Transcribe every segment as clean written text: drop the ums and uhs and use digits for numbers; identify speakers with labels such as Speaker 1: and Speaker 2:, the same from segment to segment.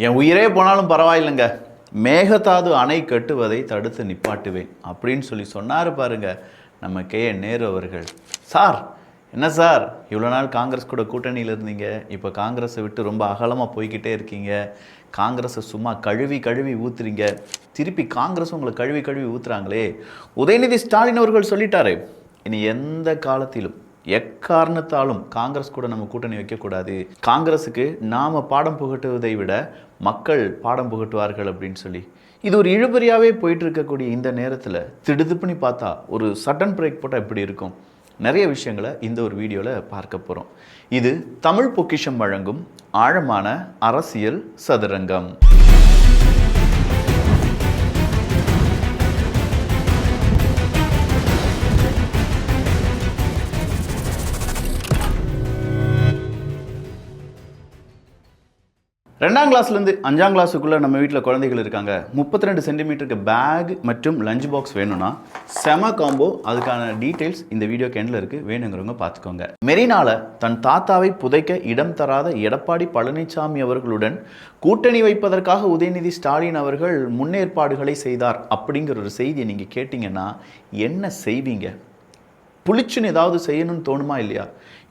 Speaker 1: என் உயிரே போனாலும் பரவாயில்லைங்க, மேகதாது அணை கட்டுவதை தடுத்து நிப்பாட்டுவேன் அப்படின்னு சொல்லி சொன்னார் பாருங்க நம்ம KN நேரு அவர்கள். சார் என்ன சார், இவ்வளோ நாள் காங்கிரஸ் கூட கூட்டணியில் இருந்தீங்க, இப்போ காங்கிரஸை விட்டு ரொம்ப அகலமாக போய்கிட்டே இருக்கீங்க, காங்கிரஸை சும்மா கழுவி ஊற்றுறீங்க, திருப்பி காங்கிரஸ் உங்களை கழுவி ஊற்றுறாங்களே. உதயநிதி ஸ்டாலின் அவர்கள் சொல்லிட்டாரு, இனி எந்த காலத்திலும் எக்காரணத்தாலும் காங்கிரஸ் கூட நம்ம கூட்டணி வைக்கக்கூடாது, காங்கிரஸுக்கு நாம் பாடம் புகட்டுவதை விட மக்கள் பாடம் புகட்டுவார்கள் அப்படின்னு சொல்லி. இது ஒரு இழுபறியாகவே போயிட்டு இருக்கக்கூடிய இந்த நேரத்தில் திடுதுப்புன்னு பார்த்தா ஒரு சடன் பிரேக் போட்டால் எப்படி இருக்கும்? நிறைய விஷயங்களை இந்த ஒரு வீடியோவில் பார்க்க போகிறோம். இது தமிழ் பொக்கிஷம் வழங்கும் ஆழமான அரசியல் சதுரங்கம். ரெண்டாம் கிளாஸ்லேருந்து 5ஆம் கிளாஸுக்குள்ளே நம்ம வீட்டில் குழந்தைகள் இருக்காங்க. 32 சென்டிமீட்டருக்கு பேக் மற்றும் லஞ்ச் பாக்ஸ் வேணும்னா செம காம்போ. அதுக்கான டீட்டெயில்ஸ் இந்த வீடியோ கேண்டில் இருக்குது, வேணுங்கிறவங்க பார்த்துக்கோங்க. மெரினால தன் தாத்தாவை புதைக்க இடம் தராத எடப்பாடி பழனிசாமி அவர்களுடன் கூட்டணி வைப்பதற்காக உதயநிதி ஸ்டாலின் அவர்கள் முன்னேற்பாடுகளை செய்தார் அப்படிங்கிற ஒரு செய்தியை நீங்கள் கேட்டிங்கன்னா என்ன செய்வீங்க? புளிச்சுன்னு ஏதாவது செய்யணும்னு தோணுமா இல்லையா?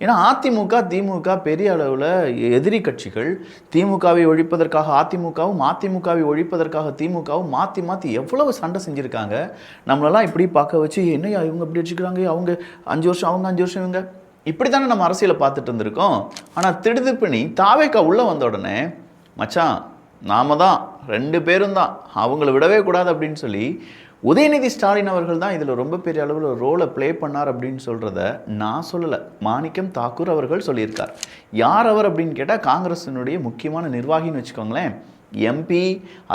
Speaker 1: ஏன்னா அதிமுக திமுக பெரிய அளவில் எதிரி கட்சிகள். திமுகவை ஒழிப்பதற்காக அதிமுகவும் அதிமுகவை ஒழிப்பதற்காக திமுகவும் மாற்றி எவ்வளவு சண்டை செஞ்சுருக்காங்க. நம்மளெல்லாம் இப்படி பார்க்க வச்சு என்னையா இவங்க இப்படி வச்சுக்கிறாங்க, அவங்க 5 வருஷம் அவங்க 5 வருஷம் இவங்க, இப்படி தானே நம்ம அரசியலை பார்த்துட்டு இருந்திருக்கோம். ஆனால் திடுதிப்புனி தாவேக்கா உள்ளே வந்த உடனே மச்சான் நாம தான் 2 பேரும் தான், அவங்கள விடவே கூடாது அப்படின்னு சொல்லி உதயநிதி ஸ்டாலின் அவர்கள் தான் இதில் ரொம்ப பெரிய அளவில் ஒரு ரோலை ப்ளே பண்ணார் அப்படின்னு சொல்கிறத நான் சொல்லலை, மாணிக்கம் தாக்கூர் அவர்கள் சொல்லியிருக்கார். யார் அவர் அப்படின்னு கேட்டால் காங்கிரஸினுடைய முக்கியமான நிர்வாகின்னு வச்சுக்கோங்களேன், MP.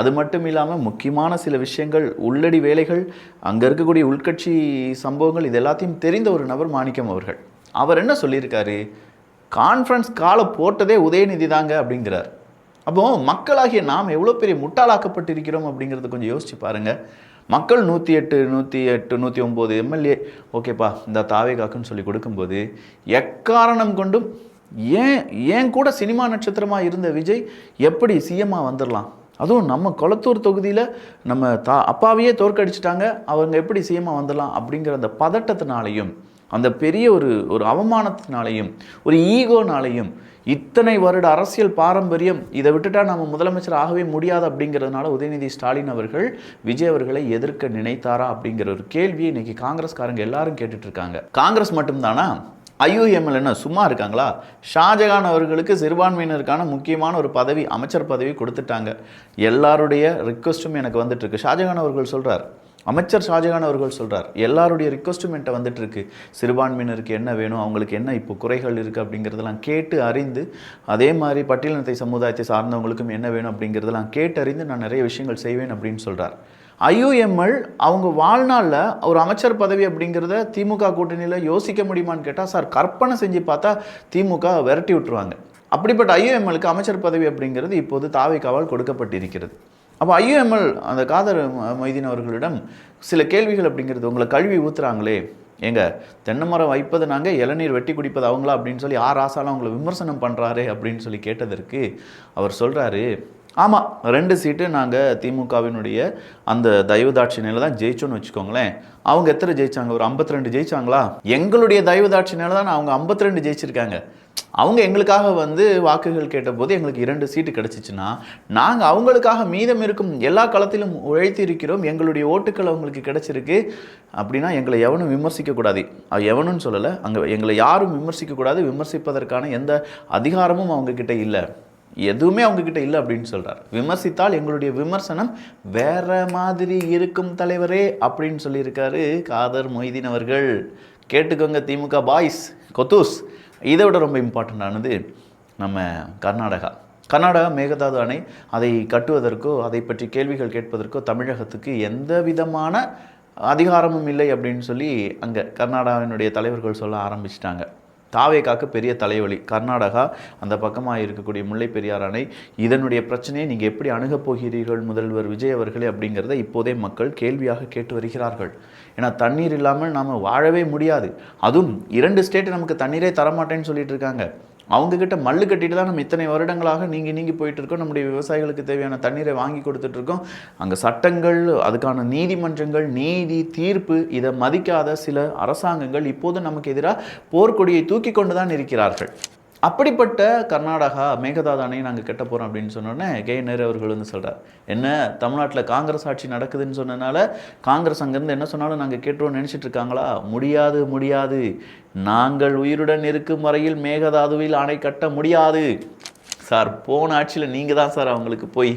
Speaker 1: அது மட்டும் இல்லாமல் முக்கியமான சில விஷயங்கள், உள்ளடி வேலைகள், அங்கே இருக்கக்கூடிய உள்கட்சி சம்பவங்கள், இது எல்லாத்தையும் தெரிந்த ஒரு நபர் மாணிக்கம் அவர்கள். அவர் என்ன சொல்லியிருக்காரு, கான்ஃபரன்ஸ் காலை போட்டதே உதயநிதி தாங்க அப்படிங்கிறார். அப்போது மக்களாகிய நாம் எவ்வளோ பெரிய முட்டாளாக்கப்பட்டிருக்கிறோம் அப்படிங்கிறத கொஞ்சம் யோசிச்சு பாருங்கள். மக்கள் 108 109 MLA ஓகேப்பா இந்த தாவேகாக்குன்னு சொல்லி கொடுக்கும்போது எக்காரணம் கொண்டும் ஏன் கூட சினிமா நட்சத்திரமாக இருந்த விஜய் எப்படி சிஎம்மாக வந்துடலாம்? அதுவும் நம்ம கொளத்தூர் தொகுதியில் நம்ம அப்பாவையே தோற்கடிச்சிட்டாங்க, அவங்க எப்படி சிஎம்மாக வந்துடலாம் அப்படிங்கிற அந்த பதட்டத்தினாலையும் அந்த பெரிய ஒரு அவமானத்தினாலையும் ஒரு ஈகோனாலையும் இத்தனை வருட அரசியல் பாரம்பரியம் இதை விட்டுட்டா நம்ம முதலமைச்சர் ஆகவே முடியாது அப்படிங்கிறதுனால உதயநிதி ஸ்டாலின் அவர்கள் விஜய் அவர்களை எதிர்க்க நினைத்தாரா அப்படிங்கிற ஒரு கேள்வியை இன்னைக்கு காங்கிரஸ்காரங்க எல்லாரும் கேட்டுட்டு இருக்காங்க. காங்கிரஸ் மட்டும்தானா? IUML என்ன சும்மா இருக்காங்களா? ஷாஜகான் அவர்களுக்கு சிறுபான்மையினருக்கான முக்கியமான ஒரு பதவி, அமைச்சர் பதவி கொடுத்துட்டாங்க. எல்லாருடைய ரிக்வஸ்ட்டும் எனக்கு வந்துட்டு இருக்கு. ஷாஜகான் அவர்கள் சொல்றார், அமைச்சர் ஷாஜகான் அவர்கள் சொல்கிறார், எல்லாருடைய ரிக்வஸ்ட்டும் என்கிட்ட வந்துட்டு இருக்கு, சிறுபான்மையினருக்கு என்ன வேணும், அவங்களுக்கு என்ன இப்போ குறைகள் இருக்குது அப்படிங்கிறதெல்லாம் கேட்டு அறிந்து, அதே மாதிரி பட்டியலினத்தை சமுதாயத்தை சார்ந்தவங்களுக்கும் என்ன வேணும் அப்படிங்கிறதெல்லாம் கேட்டு அறிந்து நான் நிறைய விஷயங்கள் செய்வேன் அப்படின்னு சொல்கிறார். IUML அவங்க வாழ்நாளில் ஒரு அமைச்சர் பதவி அப்படிங்கிறத திமுக கூட்டணியில் யோசிக்க முடியுமான்னு கேட்டால், சார் கற்பனை செஞ்சு பார்த்தா திமுக விரட்டி விட்டுருவாங்க. அப்படிப்பட்ட IUMLக்கு அமைச்சர் பதவி அப்படிங்கிறது இப்போது தாவேகாவால் கொடுக்கப்பட்டிருக்கிறது. அப்போ IUML அந்த காதர் மொய்தீன் அவர்களிடம் சில கேள்விகள் அப்படிங்கிறது, உங்களை கழுவி ஊற்றுறாங்களே, எங்க தென்னை மரம் வைப்பது நாங்கள், இளநீர் வெட்டி குடிப்பது அவங்களா அப்படின்னு சொல்லி ஆசாலாம் அவங்கள விமர்சனம் பண்ணுறாரு அப்படின்னு சொல்லி கேட்டதற்கு அவர் சொல்கிறாரு, ஆமாம் 2 சீட்டு நாங்கள் திமுகவினுடைய அந்த தயவுதாட்சியினால தான் ஜெயிச்சோன்னு வச்சுக்கோங்களேன். அவங்க எத்தனை ஜெயிச்சாங்க? ஒரு 52 ஜெயிச்சாங்களா? எங்களுடைய தயவுதாட்சியினால தான் அவங்க 52 ஜெயிச்சிருக்காங்க. அவங்க எங்களுக்காக வாக்குகள் கேட்டபோது எங்களுக்கு 2 சீட்டு கிடச்சிச்சுன்னா நாங்கள் அவங்களுக்காக மீதம் இருக்கும் எல்லா களத்திலும் உழைத்து இருக்கிறோம், எங்களுடைய ஓட்டுக்கள் அவங்களுக்கு கிடைச்சிருக்கு அப்படின்னா எங்களை எவனும் விமர்சிக்கக்கூடாது. எவனும் சொல்லலை, அங்கே எங்களை யாரும் விமர்சிக்கக்கூடாது, விமர்சிப்பதற்கான எந்த அதிகாரமும் அவங்கக்கிட்ட இல்லை, எதுவுமே அவங்கக்கிட்ட இல்லை அப்படின்னு சொல்கிறார். விமர்சித்தால் எங்களுடைய விமர்சனம் வேற மாதிரி இருக்கும் தலைவரே அப்படின்னு சொல்லியிருக்காரு காதர் மொய்தீன் அவர்கள். கேட்டுக்கோங்க திமுக பாய்ஸ், கொத்தூஸ். இதை விட ரொம்ப இம்பார்ட்டண்ட்டானது நம்ம கர்நாடகா மேகதாது அணை, அதை கட்டுவதற்கோ அதை பற்றி கேள்விகள் கேட்பதற்கோ தமிழகத்துக்கு எந்த விதமான அதிகாரமும் இல்லை அப்படின்னு சொல்லி அங்கே கர்நாடகாவினுடைய தலைவர்கள் சொல்ல ஆரம்பிச்சிட்டாங்க. தாவேகாக்கு பெரிய தலைவலி கர்நாடகா, அந்த பக்கமாக இருக்கக்கூடிய முல்லை பெரியார் அணை, இதனுடைய பிரச்சனையை நீங்கள் எப்படி அணுகப் போகிறீர்கள் முதல்வர் விஜய் அவர்களே அப்படிங்கிறத இப்போதே மக்கள் கேள்வியாக கேட்டு வருகிறார்கள். ஏன்னா தண்ணீர் இல்லாமல் நாம் வாழவே முடியாது. அதுவும் 2 ஸ்டேட்டு நமக்கு தண்ணீரே தரமாட்டேன்னு சொல்லிட்டு இருக்காங்க. அவங்கக்கிட்ட மல்லு கட்டிட்டு தான் நம்ம இத்தனை வருடங்களாக நீங்கி போயிட்டு இருக்கோம். நம்முடைய விவசாயிகளுக்கு தேவையான தண்ணீரை வாங்கி கொடுத்துட்ருக்கோம். அங்கே சட்டங்கள், அதுக்கான நீதிமன்றங்கள், நீதி தீர்ப்பு இதை மதிக்காத சில அரசாங்கங்கள் இப்போது நமக்கு எதிராக போர்க்கொடியை தூக்கி கொண்டு தான் இருக்கிறார்கள். அப்படிப்பட்ட கர்நாடகா மேகதாது அணையை நாங்கள் கட்ட போகிறோம் அப்படின்னு சொன்னோன்னே நேரு அவர்கள் வந்து சொல்கிறார், என்ன தமிழ்நாட்டில் காங்கிரஸ் ஆட்சி நடக்குதுன்னு சொன்னனால காங்கிரஸ் அங்கேருந்து என்ன சொன்னாலும் நாங்கள் கேட்டுருவோம்னு நினச்சிட்டு இருக்காங்களா? முடியாது முடியாது, நாங்கள் உயிருடன் இருக்கும் வரையில் மேகதாதுவில் அணை கட்ட முடியாது சார். போன ஆட்சியில் நீங்கள் தான் சார் அவங்களுக்கு போய்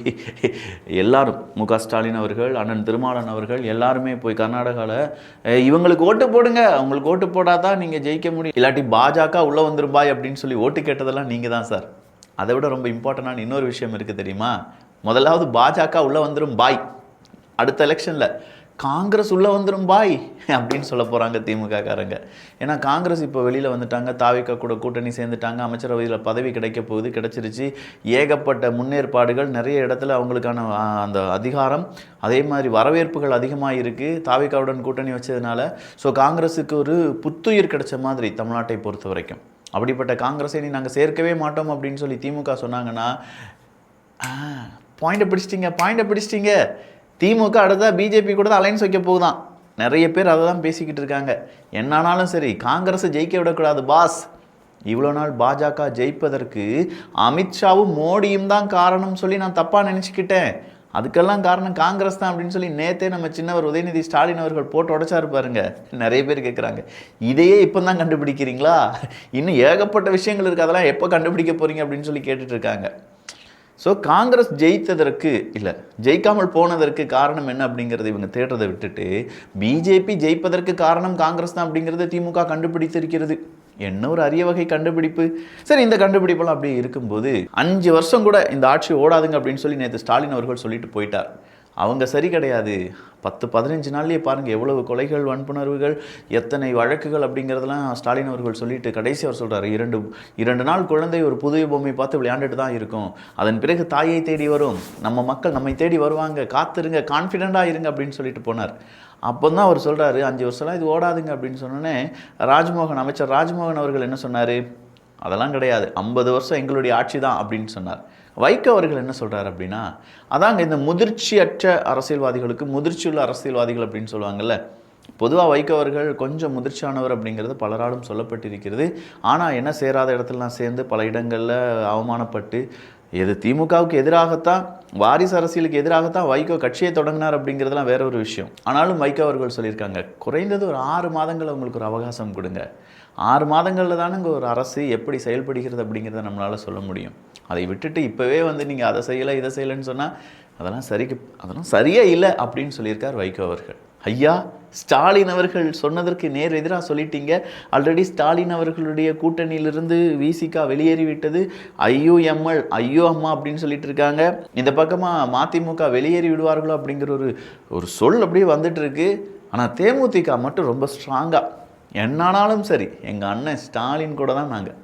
Speaker 1: எல்லாரும் முக ஸ்டாலின் அவர்கள், அண்ணன் திருமாவளவன் அவர்கள் எல்லாருமே போய் கர்நாடகாவில் இவங்களுக்கு ஓட்டு போடுங்க, அவங்களுக்கு ஓட்டு போடாதான் தான் நீங்கள் ஜெயிக்க முடியும், இல்லாட்டி பாஜக உள்ளே வந்துருப்பாய் அப்படின்னு சொல்லி ஓட்டு கேட்டதெல்லாம் நீங்கள் தான் சார். அதை விட ரொம்ப இம்பார்ட்டண்டான இன்னொரு விஷயம் இருக்குது தெரியுமா? முதலாவது பாஜக உள்ளே வந்துடும் பாய், அடுத்த எலெக்ஷனில் காங்கிரஸ் உள்ளே வந்துடும் பாய் அப்படின்னு சொல்ல போகிறாங்க திமுக காரங்க. ஏன்னா காங்கிரஸ் இப்போ வெளியில் வந்துட்டாங்க, தாவிக கூட கூட்டணி சேர்ந்துட்டாங்க, அமைச்சரவையில் பதவி கிடைக்க போகுது, கிடைச்சிருச்சு. ஏகப்பட்ட முன்னேற்பாடுகள், நிறைய இடத்துல அவங்களுக்கான அந்த அதிகாரம், அதே மாதிரி வரவேற்புகள் அதிகமாக இருக்குது தாவிகாவுடன் கூட்டணி வச்சதுனால. ஸோ காங்கிரஸுக்கு ஒரு புத்துயிர் கிடைச்ச மாதிரி தமிழ்நாட்டை பொறுத்த வரைக்கும். அப்படிப்பட்ட காங்கிரஸை நீ நாங்கள் சேர்க்கவே மாட்டோம் அப்படின்னு சொல்லி திமுக சொன்னாங்கன்னா, பாயிண்டை பிடிச்சிட்டிங்க திமுக அடுத்தா பிஜேபி கூட தான் அலைன்ஸ் வைக்க போகுதான். நிறைய பேர் அதை தான் பேசிக்கிட்டு இருக்காங்க. என்னானாலும் சரி காங்கிரஸை ஜெயிக்க விடக்கூடாது பாஸ். இவ்வளோ நாள் பாஜக ஜெயிப்பதற்கு அமித்ஷாவும் மோடியும் தான் காரணம் சொல்லி நான் தப்பாக நினச்சிக்கிட்டேன். அதுக்கெல்லாம் காரணம் காங்கிரஸ் தான் அப்படின்னு சொல்லி நேற்றே நம்ம சின்னவர் உதயநிதி ஸ்டாலின் அவர்கள் போட்டு உடைச்சாரு பாருங்க. நிறைய பேர் கேட்குறாங்க, இதையே இப்போ தான் கண்டுபிடிக்கிறீங்களா? இன்னும் ஏகப்பட்ட விஷயங்கள் இருக்குது, அதெல்லாம் எப்போ கண்டுபிடிக்க போகிறீங்க அப்படின்னு சொல்லி கேட்டுட்டு இருக்காங்க. ஸோ காங்கிரஸ் ஜெயித்ததற்கு இல்லை, ஜெயிக்காமல் போனதற்கு காரணம் என்ன அப்படிங்கிறத இவங்க தேடுறதை விட்டுட்டு பிஜேபி ஜெயிப்பதற்கு காரணம் காங்கிரஸ் தான் அப்படிங்கிறத திமுக கண்டுபிடித்திருக்கிறது. என்ன ஒரு அரிய வகை கண்டுபிடிப்பு. சரி, இந்த கண்டுபிடிப்பெல்லாம் அப்படியே இருக்கும்போது 5 வருஷம் கூட இந்த ஆட்சி ஓடாதுங்க அப்படின்னு சொல்லி நேற்று ஸ்டாலின் அவர்கள் சொல்லிட்டு போயிட்டார். அவங்க சரி கிடையாது. 10-15 நாள்லேயே பாருங்கள் எவ்வளவு கொலைகள், வன்புணர்வுகள், எத்தனை வழக்குகள் அப்படிங்கிறதெல்லாம் ஸ்டாலின் அவர்கள் சொல்லிட்டு கடைசி அவர் சொல்கிறார், 2 நாள் குழந்தை ஒரு புதிய பொம்மை பார்த்து விளையாண்டுட்டு தான் இருக்கும், அதன் பிறகு தாயை தேடி வரும், நம்ம மக்கள் நம்மை தேடி வருவாங்க, காத்திருங்க, கான்ஃபிடென்ட்டாக இருங்க அப்படின்னு சொல்லிட்டு போனார். அப்போ தான் அவர் சொல்கிறாரு 5 வருஷம்லாம் இது ஓடாதுங்க அப்படின்னு சொன்னோன்னே அமைச்சர் ராஜ்மோகன் அவர்கள் என்ன சொன்னார், அதெல்லாம் கிடையாது, 50 வருஷம் எங்களுடைய ஆட்சி தான் அப்படின்னு சொன்னார். வைகோ அவர்கள் என்ன சொல்கிறார் அப்படின்னா, அதாங்க இந்த முதிர்ச்சியற்ற அரசியல்வாதிகளுக்கு முதிர்ச்சியுள்ள அரசியல்வாதிகள் அப்படின்னு சொல்லுவாங்கல்ல. பொதுவாக வைகோ அவர்கள் கொஞ்சம் முதிர்ச்சியானவர் அப்படிங்கிறது பலராலும் சொல்லப்பட்டிருக்கிறது. ஆனால் என்ன சேராத இடத்துலலாம் சேர்ந்து பல இடங்களில் அவமானப்பட்டு, எது திமுகவுக்கு எதிராகத்தான், வாரிசு அரசியலுக்கு எதிராகத்தான் வைகோ கட்சியை தொடங்கினார் அப்படிங்கிறதுலாம் வேற ஒரு விஷயம். ஆனாலும் வைகோ அவர்கள் சொல்லியிருக்காங்க, குறைந்தது ஒரு 6 மாதங்கள் அவங்களுக்கு ஒரு அவகாசம் கொடுங்க. 6 மாதங்களில் தானங்க ஒரு அரசு எப்படி செயல்படுகிறது அப்படிங்கிறத நம்மளால் சொல்ல முடியும். அதை விட்டுட்டு இப்போவே வந்து நீங்கள் அதை செய்யலை இதை செய்யலைன்னு சொன்னால் அதெல்லாம் சரியே இல்லை அப்படின்னு சொல்லியிருக்கார் வைகோ அவர்கள். ஐயா, ஸ்டாலின் அவர்கள் சொன்னதற்கு நேர் எதிராக சொல்லிட்டீங்க. ஆல்ரெடி ஸ்டாலின் அவர்களுடைய கூட்டணியிலிருந்து விசிகா வெளியேறிவிட்டது. ஐயோஎம்எல், ஐயோ அம்மா அப்படின்னு சொல்லிட்டு இருக்காங்க. இந்த பக்கமாக மதிமுக வெளியேறி விடுவார்களோ அப்படிங்கிற ஒரு சொல் அப்படியே வந்துட்டு இருக்கு. ஆனால் தேமுதிக மட்டும் ரொம்ப ஸ்ட்ராங்காக, என்னானாலும் சரி எங்கள் அண்ணன் ஸ்டாலின் கூட தான் நாங்கள்,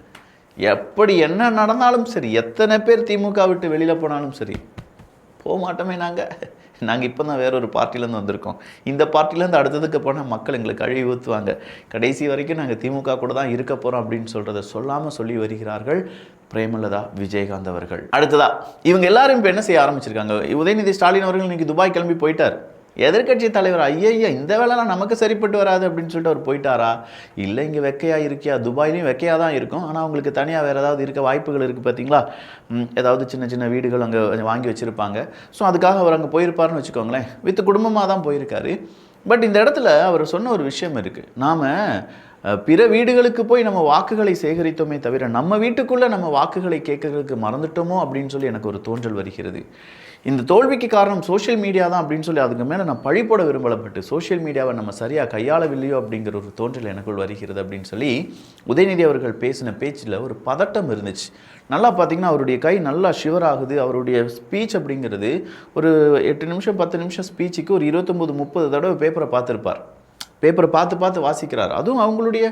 Speaker 1: எப்படி என்ன நடந்தாலும் சரி, எத்தனை பேர் திமுக விட்டு வெளியில் போனாலும் சரி போக மாட்டோமே. நாங்கள் இப்போ தான் வேற ஒரு பார்ட்டிலேருந்து வந்திருக்கோம். இந்த பார்ட்டிலேருந்து அடுத்ததுக்கு போனால் மக்கள் எங்களுக்கு கழுவி ஊற்றுவாங்க. கடைசி வரைக்கும் நாங்கள் திமுக கூட தான் இருக்க போகிறோம் அப்படின்னு சொல்கிறத சொல்லாமல் சொல்லி வருகிறார்கள் பிரேமலதா விஜயகாந்த் அவர்கள். அடுத்ததா இவங்க எல்லாரும் இப்போ என்ன செய்ய ஆரம்பிச்சிருக்காங்க, உதயநிதி ஸ்டாலின் அவர்கள் இன்றைக்கி துபாய் கிளம்பி போயிட்டார். எதிர்கட்சி தலைவர் ஐயா இந்த வேலைலாம் நமக்கு சரிப்பட்டு வராது அப்படின்னு சொல்லிட்டு அவர் போயிட்டாரா? இல்லை, இங்கே வெக்கையாக இருக்கியா? துபாயிலையும் வெக்கையாக தான் இருக்கும். ஆனால் அவங்களுக்கு தனியாக வேறு ஏதாவது இருக்க வாய்ப்புகள் இருக்குது பார்த்தீங்களா? ஏதாவது சின்ன சின்ன வீடுகள் அங்கே வாங்கி வச்சுருப்பாங்க. ஸோ அதுக்காக அவர் அங்கே போயிருப்பாருன்னு வச்சுக்கோங்களேன். வித் குடும்பமாக தான் போயிருக்காரு. பட் இந்த இடத்துல அவர் சொன்ன ஒரு விஷயம் இருக்குது, நாம் பிற வீடுகளுக்கு போய் நம்ம வாக்குகளை சேகரித்தோமே தவிர நம்ம வீட்டுக்குள்ளே நம்ம வாக்குகளை கேட்கறதுக்கு மறந்துட்டோமோ அப்படின்னு சொல்லி எனக்கு ஒரு தோன்றல் வருகிறது. இந்த தோல்விக்கு காரணம் சோஷியல் மீடியா தான் அப்படின்னு சொல்லி அதுக்கு மேலே நான் பழி போட விரும்பலப்பட்டு சோஷியல் மீடியாவை நம்ம சரியாக கையாளவில்லையோ அப்படிங்கிற ஒரு தோன்றல் எனக்குள் வருகிறது அப்படின்னு சொல்லி உதயநிதி அவர்கள் பேசின பேச்சில் ஒரு பதட்டம் இருந்துச்சு. நல்லா பார்த்தீங்கன்னா அவருடைய கை நல்லா ஷிவர் ஆகுது. அவருடைய ஸ்பீச் அப்படிங்கிறது ஒரு 8 நிமிஷம் 10 நிமிஷம் ஸ்பீச்சுக்கு ஒரு 29-30 தடவை பேப்பரை பார்த்துருப்பார். பேப்பரை பார்த்து வாசிக்கிறார். அதுவும் அவங்களுடைய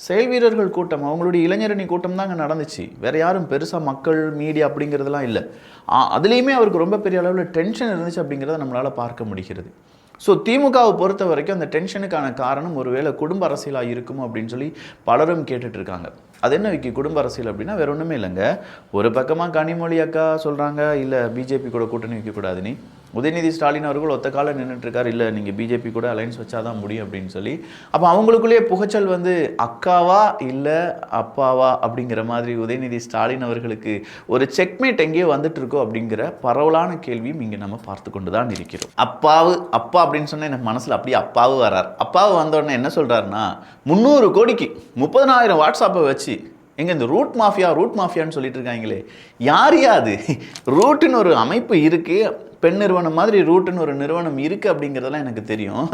Speaker 1: செயல் வீரர்கள் கூட்டம், அவங்களுடைய இளைஞரணி கூட்டம் தான் அங்கே நடந்துச்சு. வேறு யாரும் பெருசாக மக்கள் மீடியா அப்படிங்கிறதுலாம் இல்லை. அதுலேயுமே அவருக்கு ரொம்ப பெரிய அளவில் டென்ஷன் இருந்துச்சு அப்படிங்கிறத நம்மளால் பார்க்க முடிகிறது. ஸோ திமுகவை பொறுத்த வரைக்கும் அந்த டென்ஷனுக்கான காரணம் ஒருவேளை குடும்ப அரசியலாக இருக்குமோ அப்படின்னு சொல்லி பலரும் கேட்டுட்ருக்காங்க. அது என்ன விக்கி குடும்ப அரசியல் அப்படின்னா வேற ஒன்றுமே இல்லைங்க. ஒரு பக்கமாக கனிமொழி அக்கா சொல்கிறாங்க இல்லை பிஜேபி கூட கூட்டணி வைக்கக்கூடாது, நீ உதயநிதி ஸ்டாலின் அவர்கள் ஒத்த காலம் நின்றுட்டுருக்காரு, இல்லை நீங்கள் பிஜேபி கூட அலைன்ஸ் வச்சாதான் முடியும் அப்படின்னு சொல்லி. அப்போ அவங்களுக்குள்ளேயே புகைச்சல் வந்து அக்காவா இல்லை அப்பாவா அப்படிங்கிற மாதிரி உதயநிதி ஸ்டாலின் அவர்களுக்கு ஒரு செக்மேட் எங்கேயோ வந்துட்டு இருக்கோ அப்படிங்கிற பரவலான கேள்வியும் இங்கே நம்ம பார்த்து கொண்டு தான் இருக்கிறோம். அப்பா அப்படின்னு சொன்னால் எனக்கு மனசில் அப்படியே அப்பாவு வரார். அப்பாவு வந்தோடனே என்ன சொல்கிறாருன்னா 300 கோடிக்கு 30,000 வாட்ஸ்அப்பை வச்சு எங்கே இந்த ரூட் மாஃபியான்னு சொல்லிட்டு இருக்காங்களே, யாரையா அது? ரூட்டுன்னு ஒரு அமைப்பு இருக்குது, பெண் நிறுவனம் மாதிரி ரூட்டுன்னு ஒரு நிறுவனம் இருக்குது அப்படிங்கிறதெல்லாம் எனக்கு தெரியும்.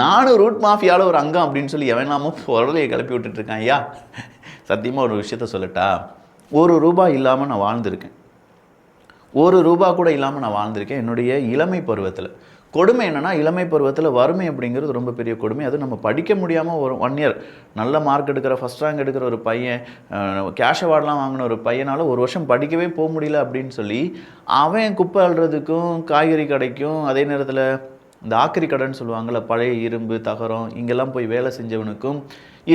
Speaker 1: நானும் ரூட் மாஃபியாவில் ஒரு அங்கம் அப்படின்னு சொல்லி எவனாமோ பொருளையை கிளப்பி விட்டுட்ருக்கேன். ஐயா சத்தியமாக ஒரு விஷயத்த சொல்லட்டா, ₹1 இல்லாமல் நான் வாழ்ந்திருக்கேன். ₹1 கூட இல்லாமல் நான் வாழ்ந்திருக்கேன் என்னுடைய இளமை பருவத்தில். கொடுமை என்னென்னா, இளமை பருவத்தில் வறுமை அப்படிங்கிறது ரொம்ப பெரிய கொடுமை. அது நம்ம படிக்க முடியாமல் ஒரு 1 இயர் நல்ல மார்க் எடுக்கிற, ஃபஸ்ட் ரேங்க் எடுக்கிற ஒரு பையன், கேஷ் அவார்ட்லாம் வாங்கின ஒரு பையனால் 1 வருஷம் படிக்கவே போக முடியல அப்படின்னு சொல்லி அவன் குப்பை அள்ளுறதுக்கும், காய்கறி கடைக்கும், அதே நேரத்தில் இந்த ஆக்கரி கடைன்னு சொல்லுவாங்கள்ல, பழைய இரும்பு தகரம் இங்கெல்லாம் போய் வேலை செஞ்சவனுக்கும்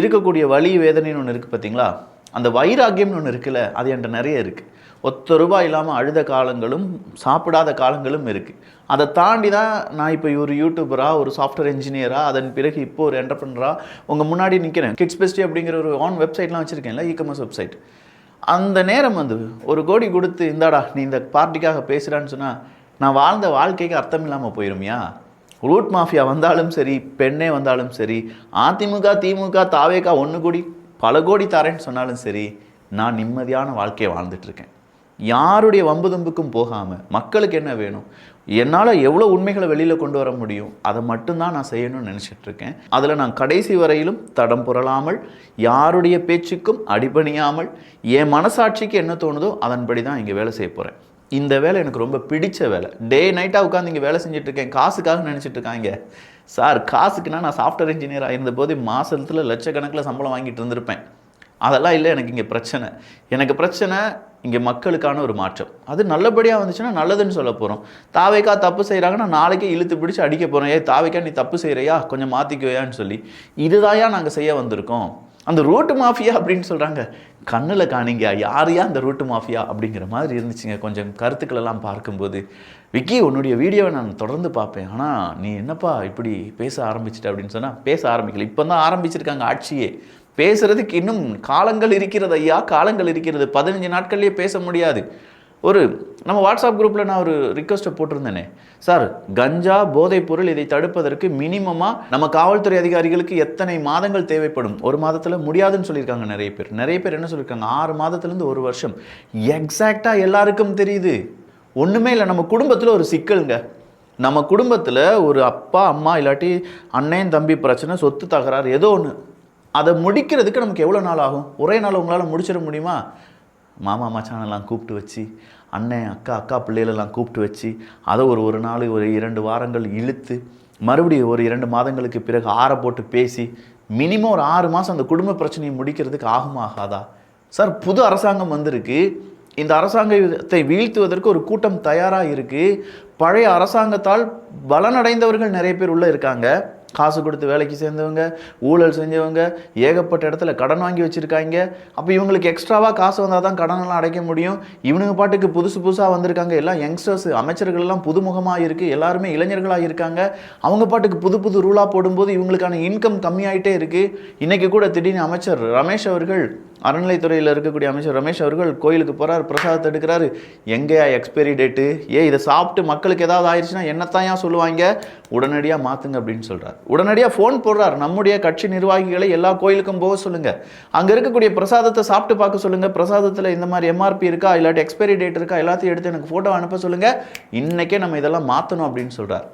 Speaker 1: இருக்கக்கூடிய வலி வேதனைன்னு ஒன்று இருக்குது பார்த்தீங்களா, அந்த வைராக்கியம்னு ஒன்று இருக்குல்ல, அது என்கிட்ட நிறைய இருக்குது. ₹1 இல்லாமல் அழுத காலங்களும் சாப்பிடாத காலங்களும் இருக்குது. அதை தாண்டி தான் நான் இப்போ ஒரு யூடியூபராக, ஒரு சாஃப்ட்வேர் இன்ஜினியராக, அதன் பிறகு இப்போ ஒரு என்டர்பிரனராக உங்கள் முன்னாடி நிற்கிறேன். கிட்ஸ் பெஸ்டி அப்படிங்கிற ஒரு வெப்சைட்லாம் வச்சுருக்கேன்ல, இ-காமர்ஸ் வெப்சைட். அந்த நேரம் வந்து ₹1 கோடி கொடுத்து இந்தாடா நீ இந்த பார்ட்டிக்காக பேசுகிறான்னு சொன்னால் நான் வாழ்ந்த வாழ்க்கைக்கு அர்த்தம் இல்லாமல் போயிருமியா? ரூட் மாஃபியா வந்தாலும் சரி, பெண்ணே வந்தாலும் சரி, அதிமுக திமுக தாவேகா 1 கோடி பல கோடி தரேன்னு சொன்னாலும் சரி, நான் நிம்மதியான வாழ்க்கையை வாழ்ந்துட்டுருக்கேன். யாருடைய வம்பு தும்புக்கும் போகாமல் மக்களுக்கு என்ன வேணும், என்னால் எவ்வளோ உண்மைகளை வெளியில் கொண்டு வர முடியும், அதை மட்டும்தான் நான் செய்யணும்னு நினச்சிட்ருக்கேன். அதில் நான் கடைசி வரையிலும் தடம் புரளாமல், யாருடைய பேச்சுக்கும் அடிபணியாமல், என் மனசாட்சிக்கு என்ன தோணுதோ அதன்படி தான் இங்கே வேலை செய்ய போகிறேன். இந்த வேலை எனக்கு ரொம்ப பிடிச்ச வேலை. டே நைட்டாக உட்காந்து இங்கே வேலை செஞ்சிட்ருக்கேன். காசுக்காக நினச்சிட்ருக்காங்க சார். காசுக்குன்னா நான் சாஃப்ட்வேர் இன்ஜினியராக இருந்தபோது மாதத்தில் லட்சக்கணக்கில் சம்பளம் வாங்கிட்டு இருந்திருப்பேன். அதெல்லாம் இல்லை எனக்கு இங்கே பிரச்சனை. எனக்கு பிரச்சனை இங்கே மக்களுக்கான ஒரு மாற்றம். அது நல்லபடியாக வந்துச்சுன்னா நல்லதுன்னு சொல்ல போகிறோம். தாவேக்கா தப்பு செய்கிறாங்கன்னா நாளைக்கே இழுத்து பிடிச்சி அடிக்க போகிறோம். தாவேக்கா நீ தப்பு செய்கிறையா, கொஞ்சம் மாற்றிக்குவையான்னு சொல்லி. இதுதாயா நாங்கள் செய்ய வந்திருக்கோம். அந்த ரூட்டு மாஃபியா அப்படின்னு சொல்கிறாங்க, கண்ணில் காணிங்க யாரையா அந்த ரூட்டு மாஃபியா அப்படிங்கிற மாதிரி இருந்துச்சுங்க கொஞ்சம் கருத்துக்களெல்லாம் பார்க்கும்போது. விக்கி உன்னுடைய வீடியோவை நான் தொடர்ந்து பார்ப்பேன், ஆனால் நீ என்னப்பா இப்படி பேச ஆரம்பிச்சிட்ட அப்படின்னு சொன்னால், பேச ஆரம்பிக்கல, இப்போ தான் ஆரம்பிச்சிருக்காங்க ஆட்சியே. பேசுறதுக்கு இன்னும் காலங்கள் இருக்கிறது ஐயா, காலங்கள் இருக்கிறது. 15 நாட்கள்லேயே பேச முடியாது. நம்ம வாட்ஸ்அப் குரூப்பில் நான் ஒரு ரிக்வெஸ்ட்டை போட்டிருந்தேனே, சார் கஞ்சா போதைப் பொருள் இதை தடுப்பதற்கு மினிமமாக நம்ம காவல்துறை அதிகாரிகளுக்கு எத்தனை மாதங்கள் தேவைப்படும்? 1 மாதத்தில் முடியாதுன்னு சொல்லியிருக்காங்க நிறைய பேர் என்ன சொல்லியிருக்காங்க, 6 மாதத்துலேருந்து 1 வருஷம். எக்ஸாக்டாக எல்லாருக்கும் தெரியுது. ஒன்றுமே இல்லை, நம்ம குடும்பத்தில் ஒரு சிக்கலுங்க. நம்ம குடும்பத்தில் ஒரு அப்பா அம்மா இல்லாட்டி அண்ணன் தம்பி பிரச்சனை, சொத்து தகராறு, ஏதோ ஒன்று, அதை முடிக்கிறதுக்கு நமக்கு எவ்வளோ நாள் ஆகும்? ஒரே நாள் உங்களால் முடிச்சிட முடியுமா? மாமா மச்சானெல்லாம் கூப்பிட்டு வச்சு, அண்ணன் அக்கா பிள்ளைகளெல்லாம் கூப்பிட்டு வச்சு, அதை ஒரு நாள் ஒரு 2 வாரங்கள் இழுத்து, மறுபடியும் ஒரு 2 மாதங்களுக்கு பிறகு ஆற போட்டு பேசி, மினிமம் ஒரு 6 மாதம் அந்த குடும்ப பிரச்சனையை முடிக்கிறதுக்கு ஆகாதா? சார் புது அரசாங்கம் வந்திருக்கு. இந்த அரசாங்கத்தை வீழ்த்துவதற்கு ஒரு கூட்டம் தயாராக இருக்குது. பழைய அரசாங்கத்தால் பலனடைந்தவர்கள் நிறைய பேர் உள்ளே இருக்காங்க. காசு கொடுத்து வேலைக்கு சேர்ந்தவங்க, ஊழல் செஞ்சவங்க, ஏகப்பட்ட இடத்துல கடன் வாங்கி வச்சுருக்காங்க. அப்போ இவங்களுக்கு எக்ஸ்ட்ராவாக காசு வந்தால் தான் கடனெல்லாம் அடைக்க முடியும். இவனுங்க பாட்டுக்கு புதுசாக வந்திருக்காங்க, எல்லாம் யங்ஸ்டர்ஸ், அமைச்சர்கள்லாம் புதுமுகமாக இருக்குது, எல்லாருமே இளைஞர்களாக இருக்காங்க. அவங்க பாட்டுக்கு புது ரூலாக போடும்போது இவங்களுக்கான இன்கம் கம்மியாயிட்டே இருக்குது. இன்றைக்கி கூட திடீர்னு அமைச்சர் ரமேஷ் அவர்கள், அறநிலைத்துறையில் இருக்கக்கூடிய அமைச்சர் ரமேஷ் அவர்கள் கோயிலுக்கு போகிறார், பிரசாதத்தை எடுக்கிறாரு. எங்கேயா எக்ஸ்பைரி டேட்டு, இதை சாப்பிட்டு மக்களுக்கு ஏதாவது ஆயிடுச்சுன்னா என்னத்தான் சொல்லுவாங்க, உடனடியாக மாற்றுங்க அப்படின்னு சொல்கிறார். உடனடியாக ஃபோன் போடுறார், நம்முடைய கட்சி நிர்வாகிகளை எல்லா கோயிலுக்கும் போக சொல்லுங்கள், அங்கே இருக்கக்கூடிய பிரசாதத்தை சாப்பிட்டு பார்க்க சொல்லுங்கள், பிரசாதத்தில் இந்த மாதிரி எம்ஆர்பி இருக்கா இல்லாட்டி எக்ஸ்பைரி டேட் இருக்கா எல்லாத்தையும் எடுத்து எனக்கு ஃபோட்டோ அனுப்ப சொல்லுங்கள், இன்றைக்கே நம்ம இதெல்லாம் மாற்றணும் அப்படின்னு சொல்கிறார்.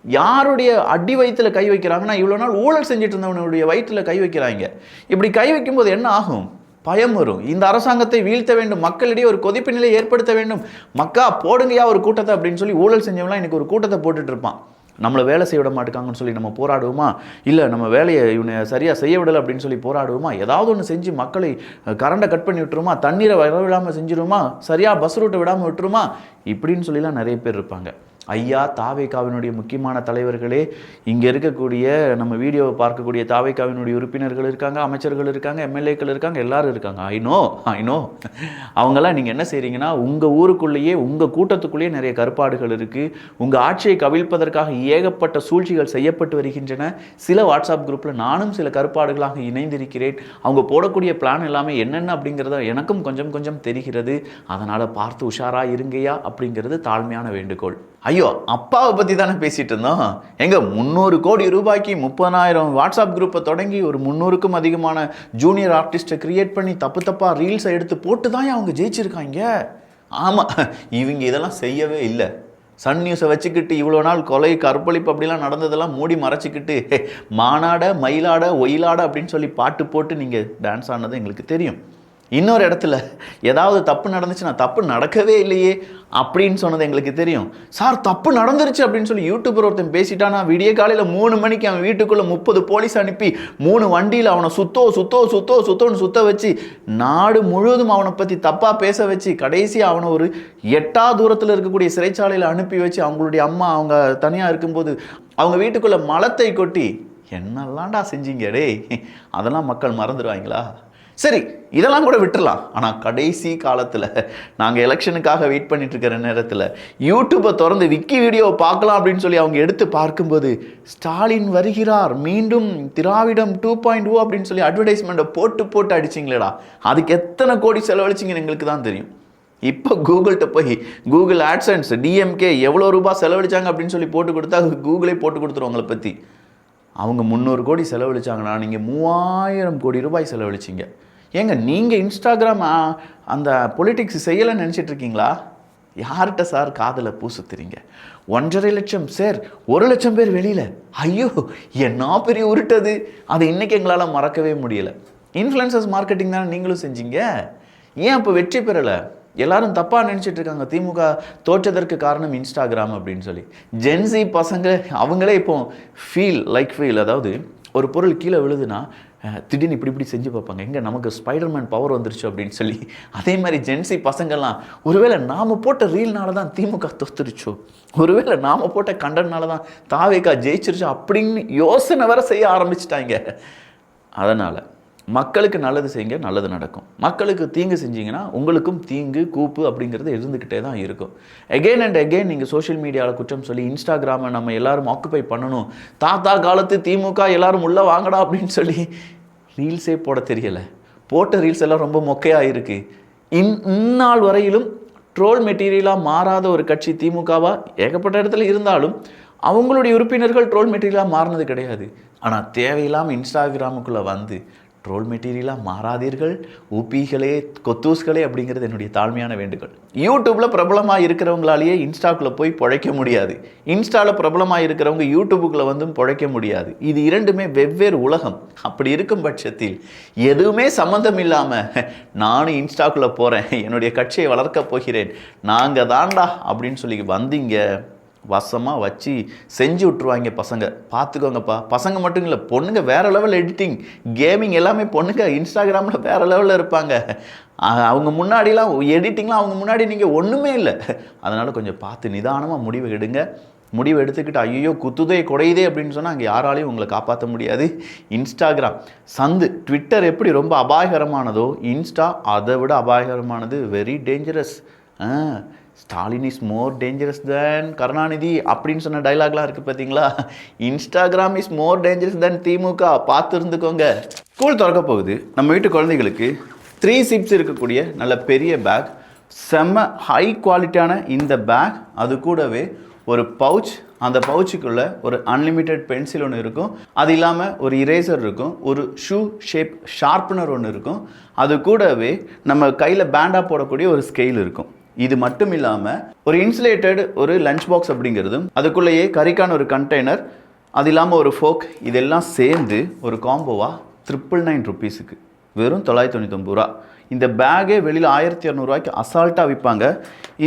Speaker 1: யாருடைய அடி வயிற்றில் கை வைக்கிறாங்கன்னா, இவ்வளோ நாள் ஊழல் செஞ்சுட்டு இருந்தவனுடைய வயிற்றில் கை வைக்கிறாங்க. இப்படி கை வைக்கும்போது என்ன ஆகும்? பயம் வரும். இந்த அரசாங்கத்தை வீழ்த்த வேண்டும், மக்களிடையே ஒரு கொதிப்பு நிலை ஏற்படுத்த வேண்டும், மக்கா போடுங்கயா ஒரு கூட்டத்தை அப்படின்னு சொல்லி ஊழல் செஞ்சவங்களாம் இன்றைக்கி ஒரு கூட்டத்தை போட்டுட்டு இருப்பான். நம்மளை வேலை செய்ய விட மாட்டேங்காங்கன்னு சொல்லி நம்ம போராடுவோமா? இல்லை நம்ம வேலையை இவனை சரியாக செய்ய விடலை அப்படின்னு சொல்லி போராடுவோமா? ஏதாவது ஒன்று செஞ்சு மக்களை கரண்டை கட் பண்ணி விட்டுருமா, தண்ணீரை வர விடாமல் செஞ்சிருமா, சரியாக பஸ் ரூட்டை விடாமல் விட்டுருமா, இப்படின்னு சொல்லிலாம் நிறைய பேர் இருப்பாங்க. ஐயா தாவேகாவினுடைய முக்கியமான தலைவர்களே, இங்கே இருக்கக்கூடிய நம்ம வீடியோவை பார்க்கக்கூடிய தாவேகாவினுடைய உறுப்பினர்கள் இருக்காங்க, அமைச்சர்கள் இருக்காங்க, எம்எல்ஏக்கள் இருக்காங்க, எல்லாரும் இருக்காங்க. ஐ நோ அவங்கெல்லாம் நீங்கள் என்ன செய்கிறீங்கன்னா, உங்கள் ஊருக்குள்ளேயே உங்கள் கூட்டத்துக்குள்ளேயே நிறைய கருப்பாடுகள் இருக்குது. உங்கள் ஆட்சியை கவிழ்ப்பதற்காக ஏகப்பட்ட சூழ்ச்சிகள் செய்யப்பட்டு வருகின்றன. சில வாட்ஸ்அப் குரூப்பில் நானும் சில கருப்பாடுகளாக இணைந்திருக்கிறேன். அவங்க போடக்கூடிய பிளான் எல்லாமே என்னென்ன அப்படிங்கிறத எனக்கும் கொஞ்சம் கொஞ்சம் தெரிகிறது. அதனால் பார்த்து உஷாராக இருங்கய்யா அப்படிங்கிறது தாழ்மையான வேண்டுகோள். ஐயோ, அப்பாவை பற்றி தானே பேசிகிட்டு இருந்தோம். எங்க 300 கோடி ரூபாய்க்கு 30,000 வாட்ஸ்அப் குரூப்பை தொடங்கி ஒரு 300க்கும் அதிகமான ஜூனியர் ஆர்டிஸ்ட்டை கிரியேட் பண்ணி தப்பாக ரீல்ஸை எடுத்து போட்டு தான் அவங்க ஜெயிச்சிருக்காங்க. ஆமாம், இவங்க இதெல்லாம் செய்யவே இல்லை. சன் நியூஸை வச்சுக்கிட்டு இவ்வளோ நாள் கொலை கற்பழிப்பு அப்படிலாம் நடந்ததெல்லாம் மூடி மறைச்சிக்கிட்டு மானாட மயிலாட ஒயிலாட அப்படின்னு சொல்லி பாட்டு போட்டு நீங்கள் டான்ஸ் ஆனது எங்களுக்கு தெரியும். இன்னொரு இடத்துல ஏதாவது தப்பு நடந்துச்சுன்னா தப்பு நடக்கவே இல்லையே அப்படின்னு சொன்னது எங்களுக்கு தெரியும். சார் தப்பு நடந்துருச்சு அப்படின்னு சொல்லி யூடியூபர் ஒருத்தன் பேசிட்டானா, விடிய காலையில் 3 மணிக்கு அவன் வீட்டுக்குள்ளே 30 போலீஸ் அனுப்பி 3 வண்டியில் அவனை சுத்தோன்னு சுத்த வச்சு நாடு முழுவதும் அவனை பற்றி தப்பாக பேச வச்சு கடைசி அவனை ஒரு 8 தூரத்தில் இருக்கக்கூடிய சிறைச்சாலையில் அனுப்பி வச்சு அவங்களுடைய அம்மா அவங்க தனியாக இருக்கும்போது அவங்க வீட்டுக்குள்ளே மலத்தை கொட்டி என்னெல்லாம்டா செஞ்சீங்க டே, அதெல்லாம் மக்கள் மறந்துடுவாங்களா? சரி, இதெல்லாம் கூட விட்டுடலாம். ஆனால் கடைசி காலத்தில் நாங்கள் எலெக்ஷனுக்காக வெயிட் பண்ணிட்டு இருக்கிற நேரத்தில் யூடியூப்பை திறந்து விக்கி வீடியோவை பார்க்கலாம் அப்படின்னு சொல்லி அவங்க எடுத்து பார்க்கும்போது ஸ்டாலின் வருகிறார், மீண்டும் திராவிடம் 2.0 அப்படின்னு சொல்லி அட்வர்டைஸ்மெண்ட்டை போட்டு அடிச்சிங்களேடா. அதுக்கு எத்தனை கோடி செலவழிச்சிங்கன்னு எங்களுக்கு தான் தெரியும். இப்போ கூகுள்கிட்ட போய் கூகுள் ஆட்சன்ஸ் டிஎம்கே எவ்வளோ ரூபாய் செலவழிச்சாங்க அப்படின்னு சொல்லி போட்டு கொடுத்தா கூகுளே போட்டு கொடுத்துரும் அவங்கள பற்றி. அவங்க 300 கோடி செலவழிச்சாங்கன்னா நீங்கள் 3000 கோடி ரூபாய் செலவழிச்சிங்க. ஏங்க நீங்கள் இன்ஸ்டாகிராம் அந்த பொலிட்டிக்ஸ் செய்யலைன்னு நினச்சிட்டு இருக்கீங்களா? யார்கிட்ட சார் காதில் பூ சுத்துறீங்க? 1.5 லட்சம் சார், 1 லட்சம் பேர் வெளியில். ஐயோ, என்ன பெரிய உருட்டது. அதை இன்றைக்கி எங்களால் மறக்கவே முடியலை. இன்ஃப்ளூயன்சர்ஸ் மார்க்கெட்டிங் தானே நீங்களும் செஞ்சீங்க. ஏன் அப்போ வெற்றி பெறலை? எல்லாரும் தப்பாக நினச்சிட்டு இருக்காங்க திமுக தோற்றதற்கு காரணம் இன்ஸ்டாகிராம் அப்படின்னு சொல்லி. ஜென்சி பசங்க அவங்களே இப்போ ஃபீல் அதாவது ஒரு பொருள் கீழே விழுதுன்னா திடீர்னு இப்படி செஞ்சு பார்ப்பாங்க, எங்கே நமக்கு ஸ்பைடர்மேன் பவர் வந்துருச்சு அப்படின்னு சொல்லி. அதே மாதிரி ஜென்சி பசங்கள்லாம் ஒருவேளை நாம் போட்ட ரீல்னால தான் திமுக தோத்துருச்சோ, ஒருவேளை நாம் போட்ட கண்டனால தான் தாவேகா ஜெயிச்சிருச்சோ அப்படின்னு யோசனை வர செய்ய ஆரம்பிச்சிட்டாங்க. அதனால் மக்களுக்கு நல்லது செய்யுங்க, நல்லது நடக்கும். மக்களுக்கு தீங்கு செஞ்சீங்கன்னா உங்களுக்கும் தீங்கு கூப்பு அப்படிங்கிறது இருந்துக்கிட்டே தான் இருக்கும். எகெயின் அண்ட் எகெயின் நீங்கள் சோஷியல் மீடியாவில் குற்றம் சொல்லி இன்ஸ்டாகிராமை நம்ம எல்லாரும் ஆக்குப்பை பண்ணணும், தாத்தா காலத்து திமுக எல்லாரும் உள்ளே வாங்கடா அப்படின்னு சொல்லி ரீல்ஸே போட தெரியலை. போட்ட ரீல்ஸ் எல்லாம் ரொம்ப மொக்கையாக இருக்குது. இந்நாள் வரையிலும் ட்ரோல் மெட்டீரியலாக மாறாத ஒரு கட்சி திமுகவா ஏகப்பட்ட இடத்துல இருந்தாலும் அவங்களுடைய உறுப்பினர்கள் ட்ரோல் மெட்டீரியலாக மாறினது கிடையாது. ஆனால் தேவையில்லாமல் இன்ஸ்டாகிராமுக்குள்ளே வந்து ட்ரோல் மெட்டீரியலாக மாறாதீர்கள் ஊபிகளே கொத்தூஸ்களே அப்படிங்கிறது என்னுடைய தாழ்மையான வேண்டுகோள். யூடியூப்பில் பிரபலமாக இருக்கிறவங்களாலேயே இன்ஸ்டாக்குள்ளே போய் பிழைக்க முடியாது, இன்ஸ்டாவில் பிரபலமாக இருக்கிறவங்க யூடியூபுக்குள்ளே வந்தும் பிழைக்க முடியாது. இது இரண்டுமே வெவ்வேறு உலகம். அப்படி இருக்கும் பட்சத்தில் எதுவுமே சம்மந்தம் இல்லாமல் நானும் இன்ஸ்டாக்குள்ளே போகிறேன், என்னுடைய கட்சியை வளர்க்க போகிறேன், நாங்கள் தாண்டா அப்படின்னு சொல்லி வந்தீங்க, வசமாக வச்சு செஞ்சு விட்ருவாங்க பசங்க. பார்த்துக்கோங்கப்பா. பசங்க மட்டும் இல்லை, பொண்ணுங்க வேறு லெவல் எடிட்டிங் கேமிங் எல்லாமே பொண்ணுங்க இன்ஸ்டாகிராமில் வேறு லெவலில் இருப்பாங்க. அவங்க முன்னாடிலாம் எடிட்டிங்லாம் அவங்க முன்னாடி நீங்கள் ஒன்றுமே இல்லை. அதனால் கொஞ்சம் பார்த்து நிதானமாக முடிவு எடுங்க. முடிவு எடுத்துக்கிட்டு ஐயோ குத்துதே குறையுதே அப்படின்னு சொன்னால் அங்கே யாராலையும் உங்களை காப்பாற்ற முடியாது. இன்ஸ்டாகிராம் சந்து, ட்விட்டர் எப்படி ரொம்ப அபாயகரமானதோ இன்ஸ்டா அதை விட அபாயகரமானது. Very dangerous. Stalin is more dangerous than Karunanidhi அப்படின்னு சொன்ன டைலாக்லாம் இருக்குது பார்த்தீங்களா? Instagram is more dangerous than DMK. பார்த்து இருந்துக்கோங்க. ஸ்கூல் திறக்க போகுது. நம்ம வீட்டு குழந்தைகளுக்கு 3 சிப்ஸ் இருக்கக்கூடிய நல்ல பெரிய பேக், செம்ம ஹை குவாலிட்டியான இந்த பேக், அது கூடவே ஒரு பவுச், அந்த பவுச்சுக்குள்ளே ஒரு அன்லிமிட்டெட் பென்சில் ஒன்று இருக்கும், அது இல்லாமல் ஒரு இரேசர் இருக்கும், ஒரு ஷூ ஷேப் ஷார்ப்னர் ஒன்று இருக்கும், அது கூடவே நம்ம கையில் பேண்டாக போடக்கூடிய ஒரு ஸ்கெயில் இருக்கும். இது மட்டும் இல்லாமல் ஒரு இன்சுலேட்டட் ஒரு லஞ்ச் பாக்ஸ் அப்படிங்கிறதும், அதுக்குள்ளேயே கறிக்கான ஒரு கண்டெய்னர், அது இல்லாமல் ஒரு ஃபோக், இதெல்லாம் சேர்ந்து ஒரு காம்போவாக 999 ருபீஸுக்கு வெறும் 999 ரூபா. இந்த பேக்கே வெளியில் 1200 அசால்ட்டாக விற்பாங்க.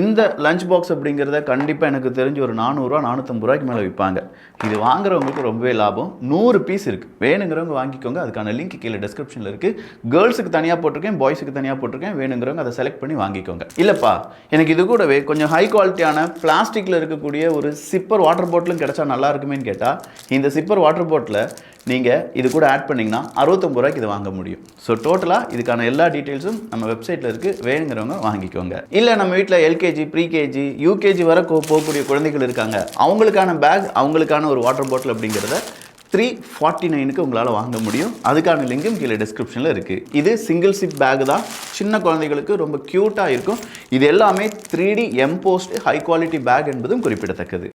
Speaker 1: இந்த லஞ்ச் பாக்ஸ் அப்படிங்கிறத கண்டிப்பாக எனக்கு தெரிஞ்சு ஒரு 400 450 மேலே விற்பாங்க. இது வாங்குறவங்களுக்கு ரொம்பவே லாபம். 100 பீஸ் இருக்குது, வேணுங்கிறவங்க வாங்கிக்கோங்க. அதுக்கான லிங்க் கீழே டிஸ்கிரிப்ஷனில் இருக்குது. கேர்ள்ஸுக்கு தனியாக போட்டிருக்கேன், பாய்ஸுக்கு தனியாக போட்டிருக்கேன். வேணுங்கிறவங்க அதை செலக்ட் பண்ணி வாங்கிக்கோங்க. இல்லைப்பா எனக்கு இது கூடவே கொஞ்சம் ஹை குவாலிட்டியான பிளாஸ்டிக்கில் இருக்கக்கூடிய ஒரு சிப்பர் வாட்டர் பாட்டிலும் கிடைச்சா நல்லா இருக்குமேன்னு கேட்டால், இந்த சிப்பர் வாட்டர் பாட்டில் நீங்கள் இது கூட ஆட் பண்ணிங்கன்னா 69 இது வாங்க முடியும். ஸோ டோட்டலாக இதுக்கான எல்லா டீட்டெயில்ஸும் நம்ம வெப்சைட்டில் இருக்குது, வேணுங்கிறவங்க வாங்கிக்கோங்க. இல்லை நம்ம வீட்டில் எல்கேஜி, ப்ரீகேஜி, யூகேஜி வரை போகக்கூடிய குழந்தைகள் இருக்காங்க, அவங்களுக்கான பேக், அவங்களுக்கான ஒரு வாட்டர் பாட்டில் அப்படிங்கிறத 349 உங்களால் வாங்க முடியும். அதுக்கான லிங்கும் கீழே டிஸ்கிரிப்ஷனில் இருக்குது. இது சிங்கிள் சிப் பேக் தான், சின்ன குழந்தைகளுக்கு ரொம்ப க்யூட்டாக இருக்கும். இது எல்லாமே 3D embossed high quality back என்பதும் குறிப்பிடத்தக்கது.